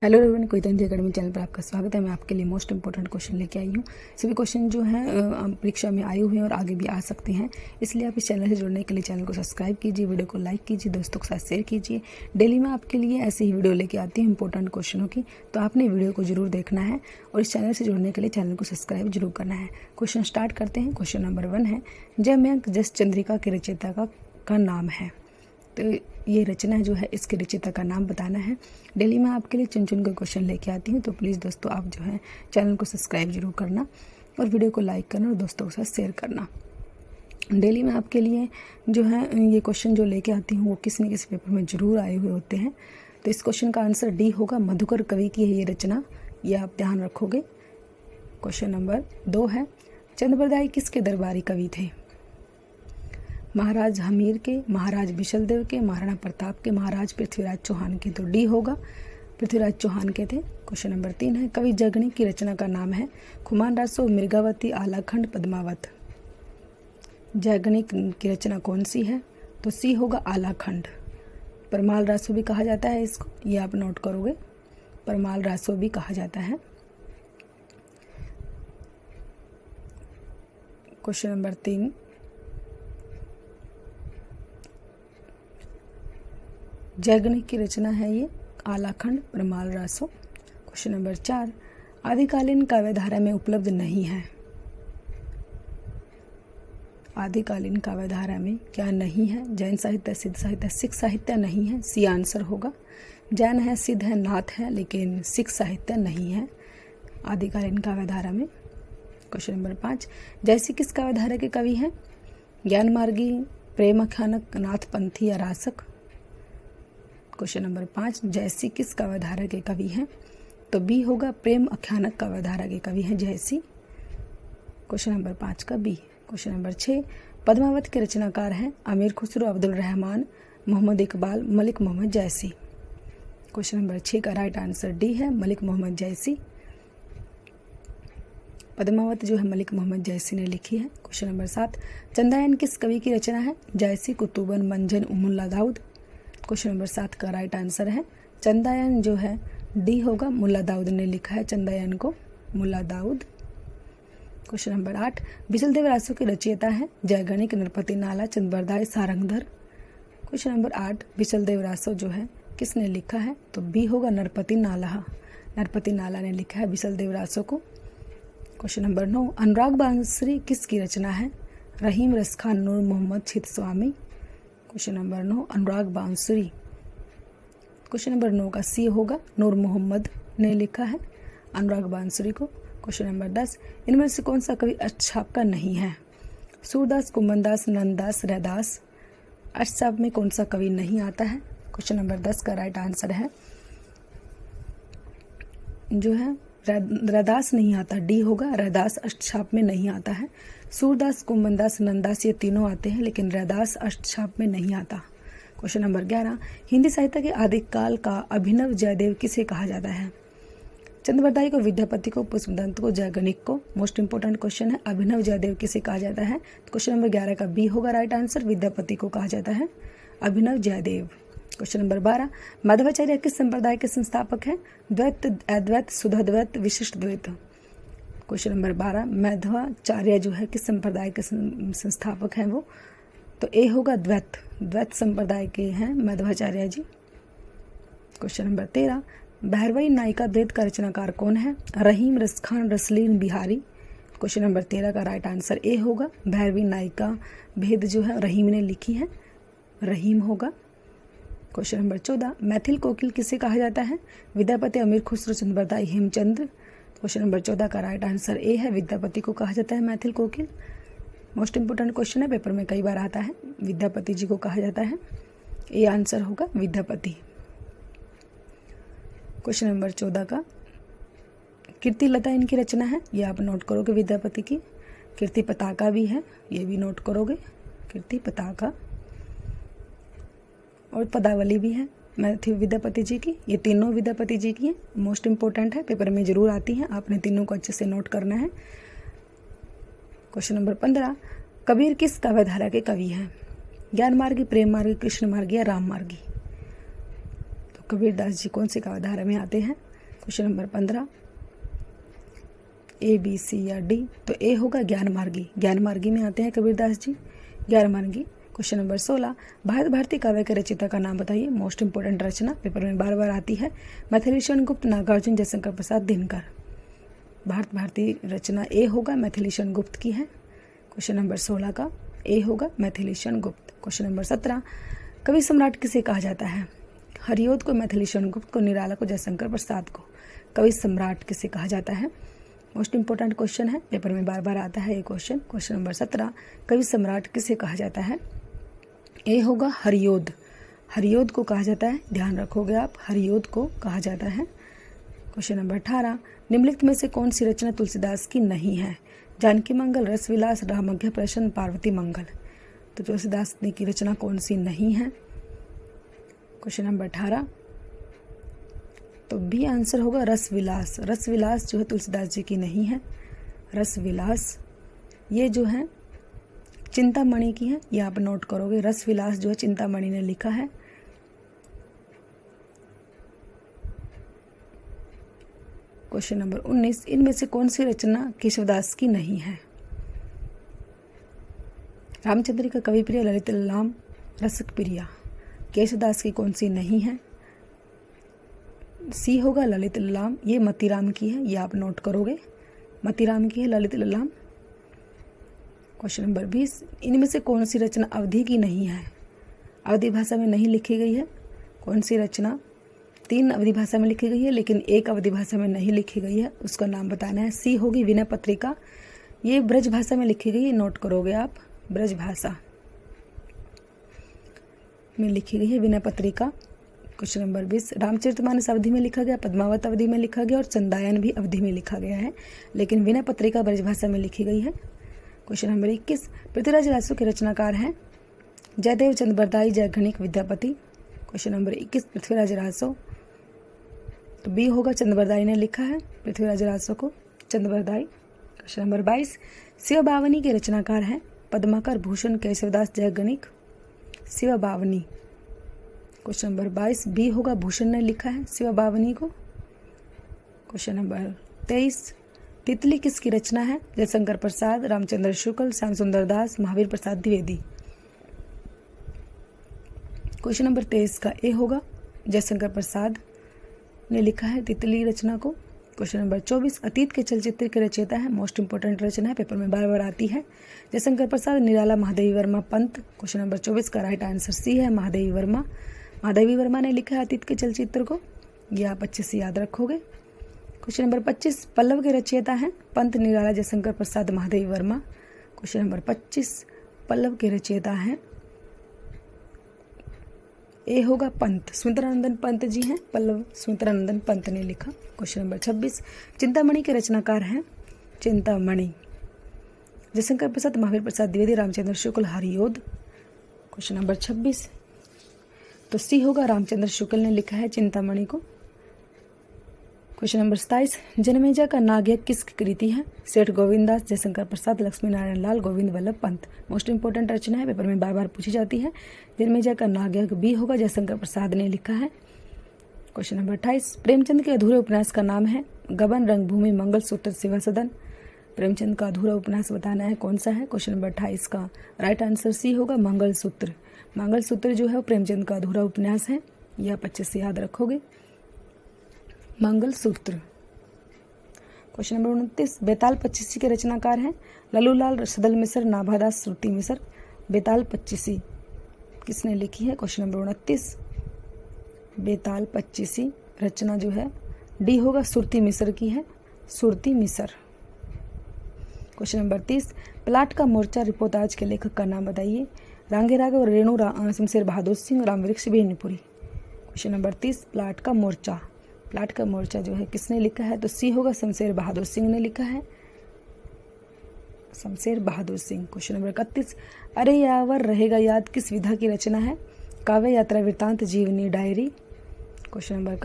Hello everyone, कोई तंजी academy channel पर आपका स्वागत है। मैं आपके लिए मोस्ट इंपॉर्टेंट क्वेश्चन लेके आई हूँ। सभी क्वेश्चन जो हैं परीक्षा में आए हुए हैं और आगे भी आ सकते हैं, इसलिए आप इस चैनल से जुड़ने के लिए चैनल को सब्सक्राइब कीजिए, वीडियो को लाइक कीजिए, दोस्तों के साथ शेयर कीजिए। डेली मैं आपके लिए ऐसे ही वीडियो लेके आती हूँ इंपॉर्टेंट क्वेश्चनों की, तो आपने वीडियो को जरूर देखना है और इस चैनल से जुड़ने के लिए चैनल को सब्सक्राइब जरूर करना है। क्वेश्चन स्टार्ट करते हैं। क्वेश्चन नंबर 1 है, जयमयंक जस चंद्रिका के रचयिता का नाम है। तो ये रचना जो है इसके रचयिता का नाम बताना है। डेली मैं आपके लिए चुन के क्वेश्चन लेके आती हूँ, तो प्लीज़ दोस्तों आप जो है चैनल को सब्सक्राइब जरूर करना और वीडियो को लाइक करना और दोस्तों के साथ शेयर करना। डेली मैं आपके लिए जो है ये क्वेश्चन जो लेके आती हूँ वो किसी न किसी पेपर में ज़रूर आए हुए होते हैं। तो इस क्वेश्चन का आंसर डी होगा। मधुकर कवि की है ये रचना, ये आप ध्यान रखोगे। क्वेश्चन नंबर 2 है, चंद्रबरदाई किसके दरबारी कवि थे? महाराज हमीर के, महाराज बिशलदेव के, महाराणा प्रताप के, महाराज पृथ्वीराज चौहान के। तो डी होगा, पृथ्वीराज चौहान के थे। क्वेश्चन नंबर 3 है, कवि जगनी की रचना का नाम है? खुमान रासो, मृगावती, आलाखंड, पद्मावत। जगनी की रचना कौन सी है? तो सी होगा, आलाखंड। परमाल रासो भी कहा जाता है इसको, ये आप नोट करोगे, परमाल रासो भी कहा जाता है। क्वेश्चन नंबर 3, जैगणिक की रचना है ये, आलाखंड, परमाल रासो। क्वेश्चन नंबर 4, आदिकालीन काव्यधारा में उपलब्ध नहीं है। आदिकालीन काव्यधारा में क्या नहीं है? जैन साहित्य, सिद्ध साहित्य, सिख साहित्य नहीं है, सी आंसर होगा। जैन है, सिद्ध है, नाथ है, लेकिन सिख साहित्य नहीं है आदिकालीन काव्यधारा में। क्वेश्चन नंबर 5, जैसी किस काव्यधारा के कवि हैं? ज्ञान मार्गी, प्रेम आख्यानक, नाथ पंथी या रासक। क्वेश्चन नंबर 5, जैसी किस काव्यधारा के कवि हैं? तो बी होगा, प्रेम आख्यानक काव्यधारा के कवि हैं जैसी। क्वेश्चन नंबर 5 का बी। क्वेश्चन नंबर 6, पद्मावत के रचनाकार हैं? अमीर खुसरो, अब्दुल रहमान, मोहम्मद इकबाल, मलिक मोहम्मद जैसी। क्वेश्चन नंबर 6 का राइट आंसर डी है, मलिक मोहम्मद जैसी। पद्मावत जो है मलिक मोहम्मद जैसी ने लिखी है। क्वेश्चन नंबर 7, चंदायन किस कवि की रचना है? जैसी, कुतुबन, मंजन, मुल्ला दाऊद। क्वेश्चन नंबर 7 का राइट आंसर है चंदायन जो है डी होगा, मुल्ला दाऊद ने लिखा है चंदायन को, मुल्ला दाऊद। क्वेश्चन नंबर 8, बिचलदेव रासो के रचयिता है? जयगणिक, नरपति नाला, चंद्रबरदाई, सारंगधर। क्वेश्चन नंबर 8, बिचलदेव रासो जो है किसने लिखा है? तो बी होगा, नरपति नाला। नरपति नाला ने लिखा है बिचलदेव रासो को। क्वेश्चन नंबर 9, अनुराग बांसुरी किसकी रचना है? रहीम, रसखान, नूर मोहम्मद, छित स्वामी। क्वेश्चन नंबर 9, अनुराग बांसुरी। क्वेश्चन नंबर 9 का सी होगा, नूर मोहम्मद ने लिखा है अनुराग बांसुरी को। क्वेश्चन नंबर 10, इनमें से कौन सा कवि अष्टछाप का नहीं है? सूरदास, कुंभनदास, नंददास, रैदास। अष्टछाप में कौन सा कवि नहीं आता है? क्वेश्चन नंबर 10 का राइट आंसर है जो है रैदास नहीं आता, डी होगा, रैदास अष्टछाप में नहीं आता है। सूरदास, कुंभनदास, नंददास ये तीनों आते हैं, लेकिन रैदास अष्टछाप में नहीं आता। क्वेश्चन नंबर 11, हिंदी साहित्य के आदिकाल का अभिनव जयदेव किसे कहा जाता है? चंद्रबरदाई को, विद्यापति को, पुष्पदंत को, जयगणिक को। मोस्ट इंपोर्टेंट क्वेश्चन है, अभिनव जयदेव किसे कहा जाता है? तो क्वेश्चन नंबर 11 का बी होगा राइट आंसर, विद्यापति को कहा जाता है अभिनव जयदेव। क्वेश्चन नंबर 12, माधवाचार्य किस संप्रदाय के संस्थापक हैं? द्वैत, अद्वैत, शुद्धाद्वैत, विशिष्ट द्वैत। क्वेश्चन नंबर 12, माधवाचार्य जो है किस संप्रदाय के संस्थापक हैं वो? तो ए होगा, द्वैत, द्वैत संप्रदाय के हैं माधवाचार्य जी। क्वेश्चन नंबर 13, भैरवई नायिका द्वैत का रचनाकार कौन है? रहीम, रसखान, रसलीन, बिहारी। क्वेश्चन नंबर 13 का राइट आंसर ए होगा, भैरवी नायिका भेद जो है रहीम ने लिखी है, रहीम होगा। क्वेश्चन नंबर 14, मैथिल कोकिल किसे कहा जाता है? विद्यापति, अमीर खुसरो, चंद्रबरदाई, हेमचंद्र। क्वेश्चन नंबर 14 का राइट आंसर ए है, विद्यापति को कहा जाता है मैथिल कोकिल। मोस्ट इंपोर्टेंट क्वेश्चन है, पेपर में कई बार आता है, विद्यापति जी को कहा जाता है, ए आंसर होगा विद्यापति। क्वेश्चन नंबर 14 का कीर्ति लता इनकी रचना है, ये आप नोट करोगे विद्यापति की। कीर्ति पताका भी है, ये भी नोट करोगे, कीर्ति पताका। और पदावली भी है मैथिल विद्यापति जी की, ये तीनों विद्यापति जी की हैं। मोस्ट इंपॉर्टेंट है, पेपर में जरूर आती हैं, आपने तीनों को अच्छे से नोट करना है। क्वेश्चन नंबर 15, कबीर किस काव्यधारा के कवि हैं? ज्ञान मार्गी, प्रेम मार्गी, कृष्ण मार्गी या राम मार्गी। तो कबीर दास जी कौन सी काव्यधारा में आते हैं? Question number 15 A, B, C या D, तो ए होगा ज्ञान मार्गी। ज्ञान मार्गी में आते हैं कबीरदास जी, ज्ञान मार्गी। क्वेश्चन नंबर 16 भारत भारती काव्य के रचयिता का नाम बताइए। मोस्ट इंपोर्टेंट रचना, पेपर में बार बार आती है। मैथिलीशरण गुप्त, नागार्जुन, जयशंकर प्रसाद, दिनकर। भारत भारती रचना ए होगा, मैथिलीशरण गुप्त की है। क्वेश्चन नंबर 16 का ए होगा, मैथिलीशरण गुप्त। क्वेश्चन नंबर 17 कवि सम्राट किसे कहा जाता है। हरिओद को, मैथिलीशरण गुप्त को, निराला को, जयशंकर प्रसाद को। कवि सम्राट किसे कहा जाता है। मोस्ट इंपोर्टेंट क्वेश्चन है, पेपर में बार बार आता है ये क्वेश्चन। क्वेश्चन नंबर 17 कवि सम्राट किसे कहा जाता है। ए होगा हरिओद, हरिओद को कहा जाता है, ध्यान रखोगे आप, हरिओद को कहा जाता है। क्वेश्चन नंबर 18 निम्नलिखित में से कौन सी रचना तुलसीदास की नहीं है। जानकी मंगल, रसविलास, रामज्ञ प्रश्न, पार्वती मंगल। तो तुलसीदास ने की रचना कौन सी नहीं है। क्वेश्चन नंबर 18 तो बी आंसर होगा रसविलास। रसविलास जो है तुलसीदास जी की नहीं है। रसविलास ये जो है चिंतामणि की है, ये आप नोट करोगे। रसविलास जो है चिंतामणि ने लिखा है। क्वेश्चन नंबर 19 इनमें से कौन सी रचना केशवदास की नहीं है। रामचंद्रिका, कविप्रिया, ललित ललाम, रसक प्रिया। केशवदास की कौन सी नहीं है। सी होगा ललित ललाम, ये मतीराम की है, ये आप नोट करोगे। मतीराम की है ललित ललाम। क्वेश्चन नंबर 20 इनमें से कौन सी रचना अवधि की नहीं है। अवधि भाषा में नहीं लिखी गई है। कौन सी रचना 3 अवधि भाषा में लिखी गई है लेकिन एक अवधि भाषा में नहीं लिखी गई है, उसका नाम बताना है। सी होगी विनय पत्रिका, ये ब्रज भाषा में लिखी गई है, नोट करोगे आप। ब्रज भाषा में लिखी गई है विनय पत्रिका। क्वेश्चन नंबर 20 रामचरितमानस अवधि में लिखा गया, पद्मावत अवधि में लिखा गया और चंदायन भी अवधि में लिखा गया है, लेकिन विनय पत्रिका ब्रजभाषा में लिखी गई है। क्वेश्चन नंबर 21 पृथ्वीराज रासो के रचनाकार हैं। जयदेव, चंद्रबरदाई, जयगणिक, विद्यापति। क्वेश्चन नंबर 21 पृथ्वीराज रासो, तो बी होगा चंद्रबरदाई ने लिखा है पृथ्वीराज रासो को, चंद्रबरदाई। क्वेश्चन नंबर 22 शिवबावनी के रचनाकार हैं। Padmakar, Bhushan, Keshavdas, Jaganik. Shivbavani, question number 22 B होगा, भूषण ने लिखा है शिवबावनी को। क्वेश्चन नंबर 23 तितली किसकी रचना है। जयशंकर प्रसाद, रामचंद्र शुक्ल, श्याम सुंदर दास, महावीर प्रसाद द्विवेदी। क्वेश्चन नंबर 23 का ए होगा, जयशंकर प्रसाद ने लिखा है तितली रचना को। क्वेश्चन नंबर 24 अतीत के चलचित्र के रचयिता है। मोस्ट इंपोर्टेंट रचना है, पेपर में बार बार आती है। जयशंकर प्रसाद, निराला, महादेवी वर्मा, पंत। क्वेश्चन नंबर 24 का राइट आंसर सी है, महादेवी वर्मा। महादेवी वर्मा ने लिखा है अतीत के चलचित्र को, यह आप अच्छे से याद रखोगे। क्वेश्चन नंबर 25 पल्लव के रचयिता हैं। पंत, निराला, जयशंकर प्रसाद, महादेवी वर्मा। क्वेश्चन नंबर 25 पल्लव के रचयिता हैं। ए होगा पंत, सुमित्रानंदन पंत जी हैं पल्लव, सुमित्रानंदन पंत ने लिखा। क्वेश्चन नंबर 26 चिंतामणि के रचनाकार हैं। चिंतामणि जयशंकर प्रसाद, महावीर प्रसाद द्विवेदी, रामचंद्र शुक्ल, हरिओद। क्वेश्चन नंबर 26 तो सी होगा, रामचंद्र शुक्ल ने लिखा है चिंतामणि को। क्वेश्चन नंबर 27 जनमेजा का नागयज्ञ किसकी कृति है। सेठ गोविंददास, जयशंकर प्रसाद, लक्ष्मी नारायण लाल, गोविंद वल्लभ पंत। मोस्ट इंपोर्टेंट रचना है, पेपर में बार बार पूछी जाती है। जनमेजा का नागयज्ञ बी होगा, जयशंकर प्रसाद ने लिखा है। क्वेश्चन नंबर 28 प्रेमचंद के अधूरे उपन्यास का नाम है। गबन, रंगभूमि, मंगल सूत्र, सेवा सदन। प्रेमचंद का अधूरा उपन्यास बताना है कौन सा है। क्वेश्चन नंबर 28 का राइट आंसर सी होगा, मंगल सूत्र। मंगल सूत्र जो है वो प्रेमचंद का अधूरा उपन्यास है, यह आप अच्छे से याद रखोगे, मंगल सूत्र। क्वेश्चन नंबर 29 बेताल पच्चीसी के रचनाकार हैं। लल्लूलाल, सदल मिसर, नाभादास, श्रुति मिसर। बेताल पच्चीसी किसने लिखी है। क्वेश्चन नंबर 29 बेताल पच्चीसी रचना जो है डी होगा, श्रुति मिसर की है, श्रुति मिसर। क्वेश्चन नंबर 30 प्लाट का मोर्चा रिपोर्टाज के लेखक का नाम बताइए। Rangeya Raghav, Renu, Shamsher Bahadur Singh, Ramvriksh Benipuri. Question number 30 plot का मोर्चा, प्लाट का मोर्चा जो है किसने लिखा है, तो सी होगा, शमशेर बहादुर सिंह ने लिखा है, शमशेर बहादुर सिंह। क्वेश्चन नंबर 31 अरे यावर रहेगा याद किस विधा की रचना है। काव्य, यात्रा, वृत्तांत, जीवनी, डायरी। Question number